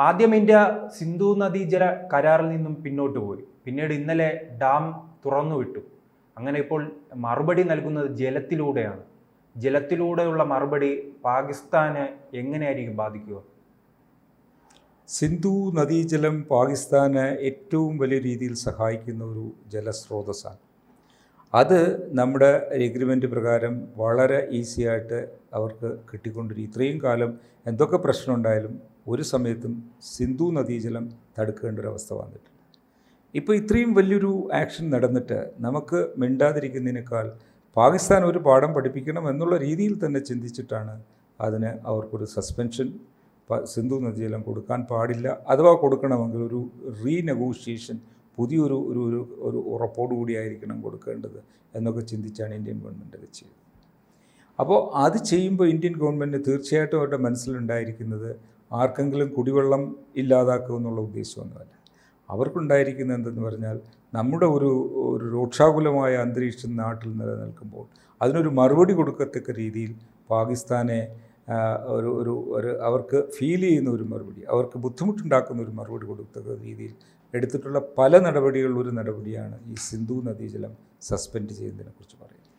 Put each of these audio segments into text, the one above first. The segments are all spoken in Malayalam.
ആദ്യം ഇന്ത്യ സിന്ധു നദീജല കരാറിൽ നിന്നും പിന്നോട്ട് പോയി. പിന്നീട് ഇന്നലെ ഡാം തുറന്നുവിട്ടു. അങ്ങനെ ഇപ്പോൾ മറുപടി നൽകുന്നത് ജലത്തിലൂടെയാണ്. ജലത്തിലൂടെയുള്ള മറുപടി പാകിസ്ഥാനെ എങ്ങനെയായിരിക്കും ബാധിക്കുക? സിന്ധു നദീജലം പാകിസ്ഥാനെ ഏറ്റവും വലിയ രീതിയിൽ സഹായിക്കുന്ന ഒരു ജലസ്രോതസ്സാണ്. അത് നമ്മുടെ എഗ്രിമെൻ്റ് പ്രകാരം വളരെ ഈസിയായിട്ട് അവർക്ക് കിട്ടിക്കൊണ്ടിരിക്കും. ഇത്രയും കാലം എന്തൊക്കെ പ്രശ്നം ഉണ്ടായാലും ഒരു സമയത്തും സിന്ധു നദീജലം തടുക്കേണ്ട ഒരവസ്ഥ വന്നിട്ടുണ്ട്. ഇപ്പോൾ ഇത്രയും വലിയൊരു ആക്ഷൻ നടന്നിട്ട് നമുക്ക് മിണ്ടാതിരിക്കുന്നതിനേക്കാൾ പാകിസ്ഥാൻ ഒരു പാഠം പഠിപ്പിക്കണം എന്നുള്ള രീതിയിൽ തന്നെ ചിന്തിച്ചിട്ടാണ് അതിന് അവർക്കൊരു സസ്പെൻഷൻ സിന്ധു നദീജലം കൊടുക്കാൻ പാടില്ല, അഥവാ കൊടുക്കണമെങ്കിൽ ഒരു റീനെഗോഷിയേഷൻ പുതിയൊരു ഒരു ഒരു ഒരു ഉറപ്പോടുകൂടിയായിരിക്കണം കൊടുക്കേണ്ടത് എന്നൊക്കെ ചിന്തിച്ചാണ് ഇന്ത്യൻ ഗവൺമെൻറ് അത് ചെയ്തത്. അപ്പോൾ അത് ചെയ്യുമ്പോൾ ഇന്ത്യൻ ഗവൺമെൻറ് തീർച്ചയായിട്ടും അവരുടെ മനസ്സിലുണ്ടായിരിക്കുന്നത് ആർക്കെങ്കിലും കുടിവെള്ളം ഇല്ലാതാക്കുക എന്നുള്ള ഉദ്ദേശമൊന്നുമല്ല. അവർക്കുണ്ടായിരിക്കുന്നത് എന്തെന്ന് പറഞ്ഞാൽ നമ്മുടെ ഒരു രൂക്ഷാകുലമായ അന്തരീക്ഷം നാട്ടിൽ നിലനിൽക്കുമ്പോൾ അതിനൊരു മറുപടി കൊടുക്കത്തക്ക രീതിയിൽ പാകിസ്ഥാനെ ഒരു അവർക്ക് ഫീൽ ചെയ്യുന്ന ഒരു മറുപടി, അവർക്ക് ബുദ്ധിമുട്ടുണ്ടാക്കുന്ന ഒരു മറുപടി കൊടുക്കത്തക്ക രീതിയിൽ എടുത്തിട്ടുള്ള പല നടപടികളിൽ ഒരു നടപടിയാണ് ഈ സിന്ധു നദീജലം സസ്പെൻഡ് ചെയ്യുന്നതിനെക്കുറിച്ച് പറയുന്നത്.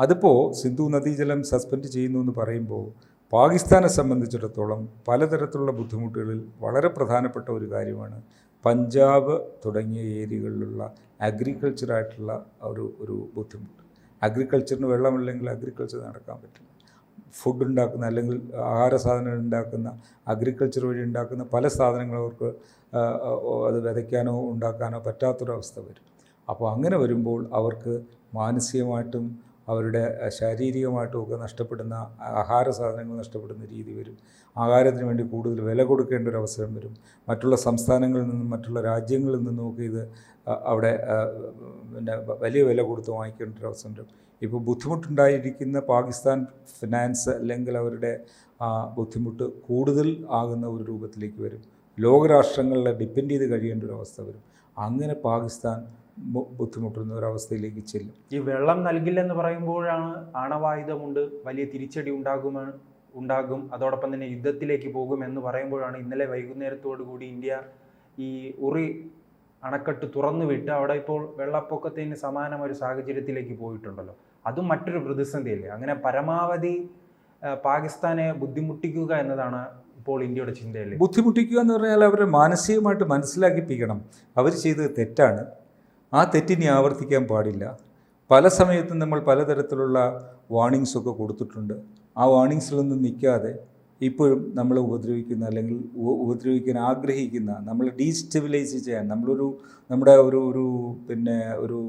അതിപ്പോൾ സിന്ധു നദീജലം സസ്പെൻഡ് ചെയ്യുന്നു എന്ന് പറയുമ്പോൾ പാകിസ്ഥാനെ സംബന്ധിച്ചിടത്തോളം പലതരത്തിലുള്ള ബുദ്ധിമുട്ടുകളിൽ വളരെ പ്രധാനപ്പെട്ട ഒരു കാര്യമാണ് പഞ്ചാബ് തുടങ്ങിയ ഏരിയകളിലുള്ള അഗ്രികൾച്ചറായിട്ടുള്ള ഒരു ബുദ്ധിമുട്ട്. അഗ്രികൾച്ചറിന് വെള്ളമില്ലെങ്കിൽ അഗ്രികൾച്ചർ നടക്കാൻ പറ്റില്ല. ഫുഡ് ഉണ്ടാക്കുന്ന അല്ലെങ്കിൽ ആഹാര സാധനങ്ങൾ ഉണ്ടാക്കുന്ന അഗ്രികൾച്ചർ വഴി ഉണ്ടാക്കുന്ന പല സാധനങ്ങളും അവർക്ക് അത് വിതയ്ക്കാനോ ഉണ്ടാക്കാനോ പറ്റാത്തൊരവസ്ഥ വരും. അപ്പോൾ അങ്ങനെ വരുമ്പോൾ അവർക്ക് മാനസികമായിട്ടും അവരുടെ ശാരീരികമായിട്ടും ഒക്കെ നഷ്ടപ്പെടുന്ന ആഹാര സാധനങ്ങൾ നഷ്ടപ്പെടുന്ന രീതി വരും. ആഹാരത്തിന് വേണ്ടി കൂടുതൽ വില കൊടുക്കേണ്ട ഒരു അവസരം വരും. മറ്റുള്ള സംസ്ഥാനങ്ങളിൽ നിന്നും മറ്റുള്ള രാജ്യങ്ങളിൽ നിന്നുമൊക്കെ ഇത് അവിടെ പിന്നെ വലിയ വില കൊടുത്ത് വാങ്ങിക്കേണ്ട ഒരു അവസരം വരും. ഇപ്പോൾ ബുദ്ധിമുട്ടുണ്ടായിരിക്കുന്ന പാകിസ്ഥാൻ ഫിനാൻസ് അല്ലെങ്കിൽ അവരുടെ ബുദ്ധിമുട്ട് കൂടുതൽ ആകുന്ന ഒരു രൂപത്തിലേക്ക് വരും. ലോകരാഷ്ട്രങ്ങളെ ഡിപ്പെൻഡ് ചെയ്ത് കഴിയേണ്ട ഒരു അവസ്ഥ വരും. അങ്ങനെ പാകിസ്ഥാൻ ബുദ്ധിമുട്ടുന്ന ഒരവസ്ഥയിലേക്ക് ചെല്ലും. ഈ വെള്ളം നൽകില്ലെന്ന് പറയുമ്പോഴാണ് ആണവായുധമുണ്ട്, വലിയ തിരിച്ചടി ഉണ്ടാകും, അതോടൊപ്പം തന്നെ യുദ്ധത്തിലേക്ക് പോകും എന്ന് പറയുമ്പോഴാണ് ഇന്നലെ വൈകുന്നേരത്തോടു കൂടി ഇന്ത്യ ഈ ഉറി അണക്കെട്ട് തുറന്നുവിട്ട് അവിടെ ഇപ്പോൾ വെള്ളപ്പൊക്കത്തിന് സമാനം ഒരു സാഹചര്യത്തിലേക്ക് പോയിട്ടുണ്ടല്ലോ. അതും മറ്റൊരു പ്രതിസന്ധിയല്ലേ? അങ്ങനെ പരമാവധി പാകിസ്ഥാനെ ബുദ്ധിമുട്ടിക്കുക എന്നതാണ് ഇപ്പോൾ ഇന്ത്യയുടെ ചിന്തയല്ലേ? ബുദ്ധിമുട്ടിക്കുക എന്ന് പറഞ്ഞാൽ അവരെ മാനസികമായിട്ട് മനസ്സിലാക്കിപ്പിക്കണം അവർ ചെയ്തത് തെറ്റാണ്, ആ തെറ്റിനി ആവർത്തിക്കാൻ പാടില്ല. പല സമയത്തും നമ്മൾ പലതരത്തിലുള്ള വാർണിങ്സൊക്കെ കൊടുത്തിട്ടുണ്ട്. ആ വാർണിങ്സിലൊന്നും നിൽക്കാതെ ഇപ്പോഴും നമ്മളെ ഉപദ്രവിക്കുന്ന അല്ലെങ്കിൽ ഉപദ്രവിക്കാൻ ആഗ്രഹിക്കുന്ന, നമ്മളെ ഡീസ്റ്റെബിലൈസ് ചെയ്യാൻ നമ്മുടെ ഒരു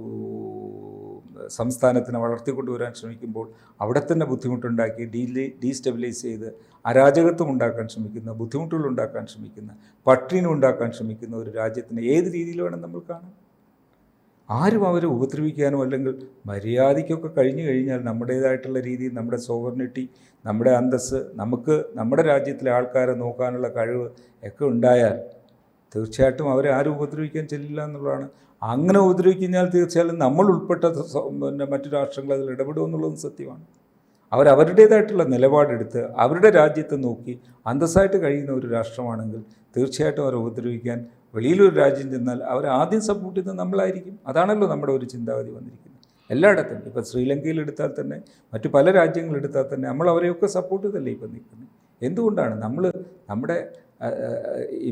സംസ്ഥാനത്തിനെ വളർത്തിക്കൊണ്ടുവരാൻ ശ്രമിക്കുമ്പോൾ അവിടെ തന്നെ ബുദ്ധിമുട്ടുണ്ടാക്കി ഡീസ്റ്റെബിലൈസ് ചെയ്ത് അരാജകത്വം ഉണ്ടാക്കാൻ ശ്രമിക്കുന്ന, ബുദ്ധിമുട്ടുകൾ ഉണ്ടാക്കാൻ ശ്രമിക്കുന്ന, പട്ടിണി ഉണ്ടാക്കാൻ ശ്രമിക്കുന്ന ഒരു രാജ്യത്തിന് ഏത് രീതിയിൽ വേണം നമ്മൾ കാണാം. ആരും അവരെ ഉപദ്രവിക്കാനോ അല്ലെങ്കിൽ മര്യാദയ്ക്കൊക്കെ കഴിഞ്ഞു കഴിഞ്ഞാൽ നമ്മുടേതായിട്ടുള്ള രീതിയിൽ നമ്മുടെ സോവർണിറ്റി, നമ്മുടെ അന്തസ്സ്, നമുക്ക് നമ്മുടെ രാജ്യത്തിലെ ആൾക്കാരെ നോക്കാനുള്ള കഴിവ് ഒക്കെ ഉണ്ടായാൽ തീർച്ചയായിട്ടും അവരെ ആരും ഉപദ്രവിക്കാൻ ചെല്ലില്ല എന്നുള്ളതാണ്. അങ്ങനെ ഉപദ്രവിക്കഴിഞ്ഞാൽ തീർച്ചയായും നമ്മൾ ഉൾപ്പെട്ട മറ്റു രാഷ്ട്രങ്ങൾ അതിൽ ഇടപെടുമെന്നുള്ളതും സത്യമാണ്. അവരവരുടേതായിട്ടുള്ള നിലപാടെടുത്ത് അവരുടെ രാജ്യത്തെ നോക്കി അന്തസ്സായിട്ട് കഴിയുന്ന ഒരു രാഷ്ട്രമാണെങ്കിൽ തീർച്ചയായിട്ടും അവരെ ഉപദ്രവിക്കാൻ വെളിയിലൊരു രാജ്യം ചെന്നാൽ അവർ ആദ്യം സപ്പോർട്ട് ചെയ്യുന്നത് നമ്മളായിരിക്കും. അതാണല്ലോ നമ്മുടെ ഒരു ചിന്താഗതി വന്നിരിക്കുന്നത് എല്ലായിടത്തും. ഇപ്പോൾ ശ്രീലങ്കയിൽ എടുത്താൽ തന്നെ മറ്റു പല രാജ്യങ്ങളെടുത്താൽ തന്നെ നമ്മൾ അവരെയൊക്കെ സപ്പോർട്ട് ചെയ്തല്ലേ ഇപ്പം നിൽക്കുന്നത്. എന്തുകൊണ്ടാണ് നമ്മുടെ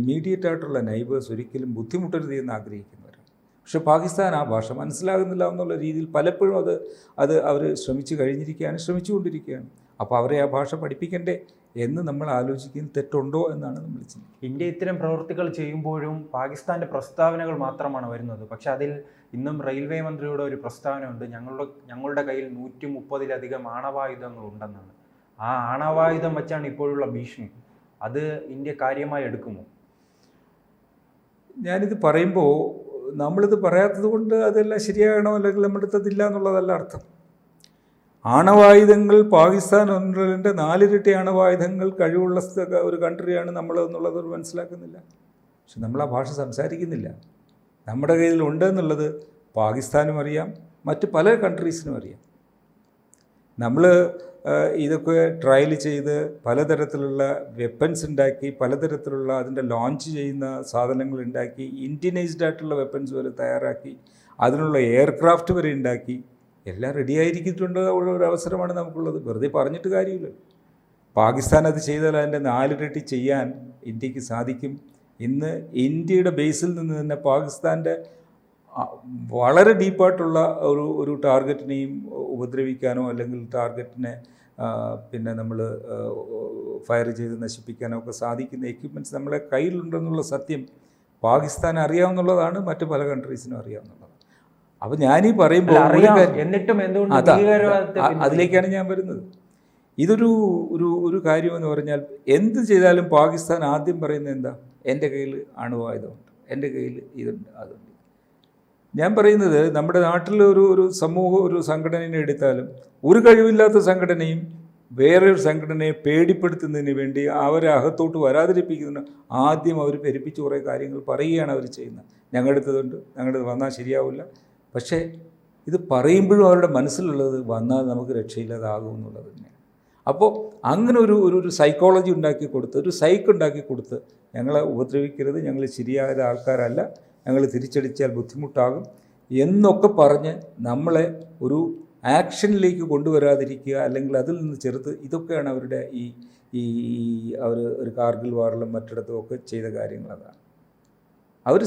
ഇമ്മീഡിയറ്റ് ആയിട്ടുള്ള നൈബേഴ്സ് ഒരിക്കലും ബുദ്ധിമുട്ടരുത് എന്ന് ആഗ്രഹിക്കുന്നവരാണ്. പക്ഷെ പാകിസ്ഥാൻ ആ ഭാഷ മനസ്സിലാകുന്നില്ല എന്നുള്ള രീതിയിൽ പലപ്പോഴും അത് അവർ ശ്രമിച്ചുകൊണ്ടിരിക്കുകയാണ്. അപ്പോൾ അവരെ ആ ഭാഷ പഠിപ്പിക്കണ്ടേ എന്ന് നമ്മൾ ആലോചിക്കുന്ന തെറ്റുണ്ടോ എന്നാണ് നമ്മൾ ചിന്തിക്കുന്നത്. ഇന്ത്യ ഇത്തരം പ്രവൃത്തികൾ ചെയ്യുമ്പോഴും പാകിസ്ഥാൻ്റെ പ്രസ്താവനകൾ മാത്രമാണ് വരുന്നത്. പക്ഷെ അതിൽ ഇന്നും റെയിൽവേ മന്ത്രിയുടെ ഒരു പ്രസ്താവന ഉണ്ട്, ഞങ്ങളുടെ കയ്യിൽ 130-ലധികം ആണവായുധങ്ങൾ ഉണ്ടെന്നാണ്. ആ ആണവായുധം വെച്ചാണ് ഇപ്പോഴുള്ള ഭീഷണി. അത് ഇന്ത്യ കാര്യമായി എടുക്കുമോ? ഞാനിത് പറയുമ്പോൾ നമ്മളിത് പറയാത്തത് കൊണ്ട് അതെല്ലാം ശരിയാകണോ അല്ലെങ്കിൽ നമ്മുടെ അടുത്തതില്ല എന്നുള്ളതല്ല അർത്ഥം. ആണവായുധങ്ങൾ പാകിസ്ഥാൻ ഒന്നരൻ്റെ 4 ഇരട്ടി ആണവായുധങ്ങൾ കഴിവുള്ള ഒരു കൺട്രിയാണ് നമ്മൾ എന്നുള്ളത് മനസ്സിലാക്കുന്നില്ല. പക്ഷെ നമ്മൾ ആ ഭാഷ സംസാരിക്കുന്നില്ല. നമ്മുടെ കയ്യിലുണ്ട് എന്നുള്ളത് പാകിസ്ഥാനും അറിയാം, മറ്റ് പല കൺട്രീസിനും അറിയാം. നമ്മൾ ഇതൊക്കെ ട്രയൽ ചെയ്ത് പലതരത്തിലുള്ള വെപ്പൺസ് ഉണ്ടാക്കി, പലതരത്തിലുള്ള അതിൻ്റെ ലോഞ്ച് ചെയ്യുന്ന സാധനങ്ങൾ ഉണ്ടാക്കി, ഇന്ത്യനൈസ്ഡ് ആയിട്ടുള്ള വെപ്പൺസ് വരെ തയ്യാറാക്കി, അതിനുള്ള എയർക്രാഫ്റ്റ് വരെ ഉണ്ടാക്കി, എല്ലാം റെഡിയായിരിക്കുന്നുണ്ട്. ഒരു അവസരമാണ് നമുക്കുള്ളത്. വെറുതെ പറഞ്ഞിട്ട് കാര്യമില്ല. പാകിസ്ഥാൻ അത് ചെയ്താൽ അതിൻ്റെ 4 ഇരട്ടി ചെയ്യാൻ ഇന്ത്യക്ക് സാധിക്കും. ഇന്ന് ഇന്ത്യയുടെ ബേസിൽ നിന്ന് തന്നെ പാകിസ്ഥാൻ്റെ വളരെ ഡീപ്പായിട്ടുള്ള ഒരു ടാർഗറ്റിനെയും ഉപദ്രവിക്കാനോ അല്ലെങ്കിൽ ടാർഗറ്റിനെ പിന്നെ നമ്മൾ ഫയർ ചെയ്ത് നശിപ്പിക്കാനോ ഒക്കെ സാധിക്കുന്ന എക്യുപ്മെൻറ്റ്സ് നമ്മളെ കയ്യിലുണ്ടെന്നുള്ള സത്യം പാകിസ്ഥാൻ അറിയാവുന്നതാണ്, മറ്റ് പല കൺട്രീസിനും അറിയാവുന്നതാണ്. അപ്പോൾ ഞാനീ പറയുമ്പോൾ അതിലേക്കാണ് ഞാൻ വരുന്നത്. ഇതൊരു ഒരു കാര്യമെന്ന് പറഞ്ഞാൽ എന്ത് ചെയ്താലും പാകിസ്ഥാൻ ആദ്യം പറയുന്നത് എന്താ? എൻ്റെ കയ്യിൽ അണുവായുധമുണ്ട്, എൻ്റെ കയ്യിൽ ഇതുണ്ട്, അതുണ്ട്. ഞാൻ പറയുന്നത് നമ്മുടെ നാട്ടിൽ ഒരു സമൂഹം ഒരു സംഘടനയെ എടുത്താലും ഒരു കഴിവില്ലാത്ത സംഘടനയും വേറൊരു സംഘടനയെ പേടിപ്പെടുത്തുന്നതിന് വേണ്ടി അവരെ അകത്തോട്ട് വരാതിരിപ്പിക്കുന്നതിന് ആദ്യം അവർ പെരുപ്പിച്ച് കുറേ കാര്യങ്ങൾ പറയുകയാണ് അവർ ചെയ്യുന്നത്. ഞങ്ങളെടുത്തതുണ്ട്, ഞങ്ങളത് വന്നാൽ ശരിയാവില്ല. പക്ഷേ ഇത് പറയുമ്പോഴും അവരുടെ മനസ്സിലുള്ളത് വന്നാൽ നമുക്ക് രക്ഷയില്ലാതാകും എന്നുള്ളത് തന്നെയാണ്. അപ്പോൾ അങ്ങനെ ഒരു സൈക്കോളജി ഉണ്ടാക്കി കൊടുത്ത്, ഒരു സൈക്ക് ഉണ്ടാക്കി കൊടുത്ത്, ഞങ്ങളെ ഉപദ്രവിക്കരുത്, ഞങ്ങൾ ശരിയായ ആൾക്കാരല്ല, ഞങ്ങൾ തിരിച്ചടിച്ചാൽ ബുദ്ധിമുട്ടാകും എന്നൊക്കെ പറഞ്ഞ് നമ്മളെ ഒരു ആക്ഷനിലേക്ക് കൊണ്ടുവരാതിരിക്കുക, അല്ലെങ്കിൽ അതിൽ നിന്ന് ചെറുത്ത്, ഇതൊക്കെയാണ് അവരുടെ ഈ അവർ ഒരു കാർഗിൽ വാറിലും മറ്റിടത്തും ഒക്കെ ചെയ്ത കാര്യങ്ങൾ. അതാണ് അവർ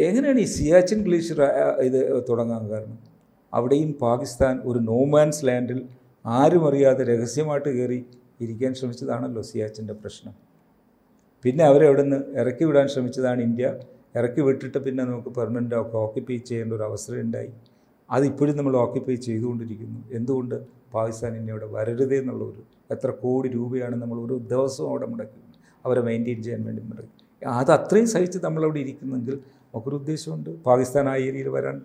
എങ്ങനെയാണ് ഈ സിയാച്ചിൻ ഗ്ലേഷ്യർ ഇത് തുടങ്ങാൻ കാരണം? അവിടെയും പാകിസ്ഥാൻ ഒരു നോമാൻസ് ലാൻഡിൽ ആരും അറിയാതെ രഹസ്യമായിട്ട് കയറി ഇരിക്കാൻ ശ്രമിച്ചതാണല്ലോ സിയാച്ചിൻ്റെ പ്രശ്നം. പിന്നെ അവരെ അവിടെ നിന്ന് ഇറക്കി വിടാൻ ശ്രമിച്ചതാണ് ഇന്ത്യ. ഇറക്കി വിട്ടിട്ട് പിന്നെ നമുക്ക് പെർമനൻ്റ് ഒക്കെ ഓക്യുപ്പൈ ചെയ്യേണ്ട ഒരു അവസരം ഉണ്ടായി. അതിപ്പോഴും നമ്മൾ ഓക്യുപ്പൈ ചെയ്തുകൊണ്ടിരിക്കുന്നു. എന്തുകൊണ്ട്? പാകിസ്ഥാൻ ഇനി അവിടെ വരരുതേ എന്നുള്ളൊരു എത്ര കോടി രൂപയാണ് നമ്മൾ ഒരു ദിവസവും അവിടെ മുടക്കി അവരെ മെയിൻറ്റെയിൻ ചെയ്യാൻ വേണ്ടി മുടക്കി. അത് അത്രയും സഹിച്ച് നമ്മളവിടെ ഇരിക്കുന്നെങ്കിൽ നമുക്കൊരു ഉദ്ദേശമുണ്ട്. പാകിസ്ഥാൻ ആ ഏരിയയിൽ വരാൻ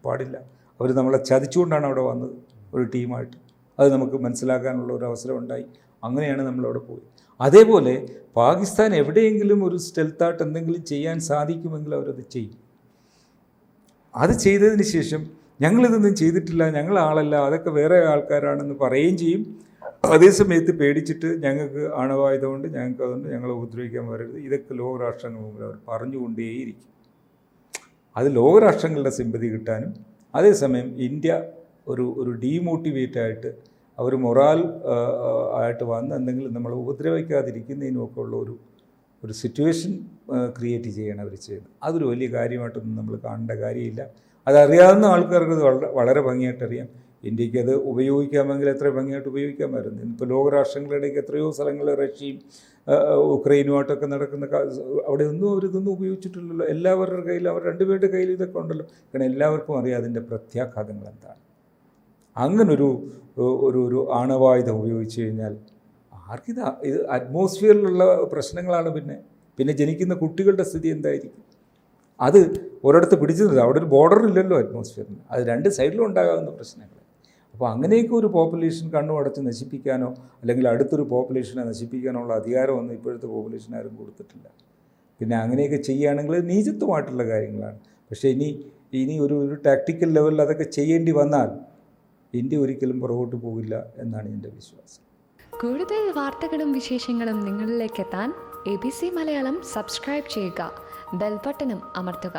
പാടില്ല. അവർ നമ്മളെ ചതിച്ചുകൊണ്ടാണ് അവിടെ വന്നത് ഒരു ടീമായിട്ട്. അത് നമുക്ക് മനസ്സിലാക്കാനുള്ള ഒരു അവസരം ഉണ്ടായി. അങ്ങനെയാണ് നമ്മളവിടെ പോയി. അതേപോലെ പാകിസ്ഥാൻ എവിടെയെങ്കിലും ഒരു സ്റ്റെൽത്തായിട്ട് എന്തെങ്കിലും ചെയ്യാൻ സാധിക്കുമെങ്കിൽ അവരത് ചെയ്യും. അത് ചെയ്തതിന് ശേഷം ഞങ്ങളിതൊന്നും ചെയ്തിട്ടില്ല, ഞങ്ങൾ ആളല്ല, അതൊക്കെ വേറെ ആൾക്കാരാണെന്ന് പറയുകയും ചെയ്യും. അതേസമയത്ത് പേടിച്ചിട്ട് ഞങ്ങൾക്ക് ആണവായുധമുണ്ട്, ഞങ്ങൾക്ക് അതുകൊണ്ട് ഞങ്ങളെ ഉപദ്രവിക്കാൻ വരരുത്, ഇതൊക്കെ ലോകരാഷ്ട്രങ്ങൾ മുമ്പിൽ അവർ പറഞ്ഞുകൊണ്ടേയിരിക്കും. അത് ലോകരാഷ്ട്രങ്ങളുടെ സിമ്പതി കിട്ടാനും അതേസമയം ഇന്ത്യ ഒരു ഡീമോട്ടിവേറ്റായിട്ട് അവർ മൊറാൽ ആയിട്ട് വന്ന് എന്തെങ്കിലും നമ്മൾ ഉപദ്രവിക്കാതിരിക്കുന്നതിനുമൊക്കെ ഉള്ള ഒരു സിറ്റുവേഷൻ ക്രിയേറ്റ് ചെയ്യണം അവർ ചെയ്യുന്നത്. അതൊരു വലിയ കാര്യമായിട്ടൊന്നും നമ്മൾ കാണേണ്ട കാര്യമില്ല. അതറിയാവുന്ന ആൾക്കാർക്ക് അത് വളരെ ഭംഗിയായിട്ട് അറിയാം. ഇന്ത്യക്ക് അത് ഉപയോഗിക്കാമെങ്കിൽ എത്ര ഭംഗിയായിട്ട് ഉപയോഗിക്കാമായിരുന്നു. ഇപ്പോൾ ലോകരാഷ്ട്രങ്ങളിടയ്ക്ക് എത്രയോ സ്ഥലങ്ങളിൽ റഷ്യയും ഉക്രൈനുമായിട്ടൊക്കെ നടക്കുന്ന അവിടെ ഒന്നും അവരിതൊന്നും ഉപയോഗിച്ചിട്ടില്ലല്ലോ. എല്ലാവരുടെ കയ്യിൽ, അവർ രണ്ടുപേരുടെ കയ്യിൽ ഇതൊക്കെ ഉണ്ടല്ലോ. കാരണം എല്ലാവർക്കും അറിയാം അതിൻ്റെ പ്രത്യാഘാതങ്ങൾ എന്താണ്. അങ്ങനൊരു ആണവായുധം ഉപയോഗിച്ച് കഴിഞ്ഞാൽ ഇത് അറ്റ്മോസ്ഫിയറിലുള്ള പ്രശ്നങ്ങളാണ്. പിന്നെ ജനിക്കുന്ന കുട്ടികളുടെ സ്ഥിതി എന്തായിരിക്കും? അത് ഒരിടത്ത് പിടിച്ചു നിർത്തുക. അവിടെ ഒരു ബോർഡർ ഇല്ലല്ലോ അറ്റ്മോസ്ഫിയറിന്. അത് രണ്ട് സൈഡിലും ഉണ്ടാകാവുന്ന പ്രശ്നങ്ങൾ. അപ്പോൾ അങ്ങനെയൊക്കെ ഒരു പോപ്പുലേഷൻ കണ്ണു അടച്ച് നശിപ്പിക്കാനോ അല്ലെങ്കിൽ അടുത്തൊരു പോപ്പുലേഷനെ നശിപ്പിക്കാനുള്ള അധികാരമൊന്നും ഇപ്പോഴത്തെ പോപ്പുലേഷൻ ആരും കൊടുത്തിട്ടില്ല. പിന്നെ അങ്ങനെയൊക്കെ ചെയ്യുകയാണെങ്കിൽ നീചത്വമായിട്ടുള്ള കാര്യങ്ങളാണ്. പക്ഷേ ഇനി ഒരു ടാക്ടിക്കൽ ലെവലിൽ അതൊക്കെ ചെയ്യേണ്ടി വന്നാൽ ഇന്ത്യ ഒരിക്കലും പുറകോട്ട് പോകില്ല എന്നാണ് എൻ്റെ വിശ്വാസം. കൂടുതൽ വാർത്തകളും വിശേഷങ്ങളും നിങ്ങളിലേക്ക് എത്താൻ ABC മലയാളം സബ്സ്ക്രൈബ് ചെയ്യുക, ബെൽ ബട്ടണും അമർത്തുക.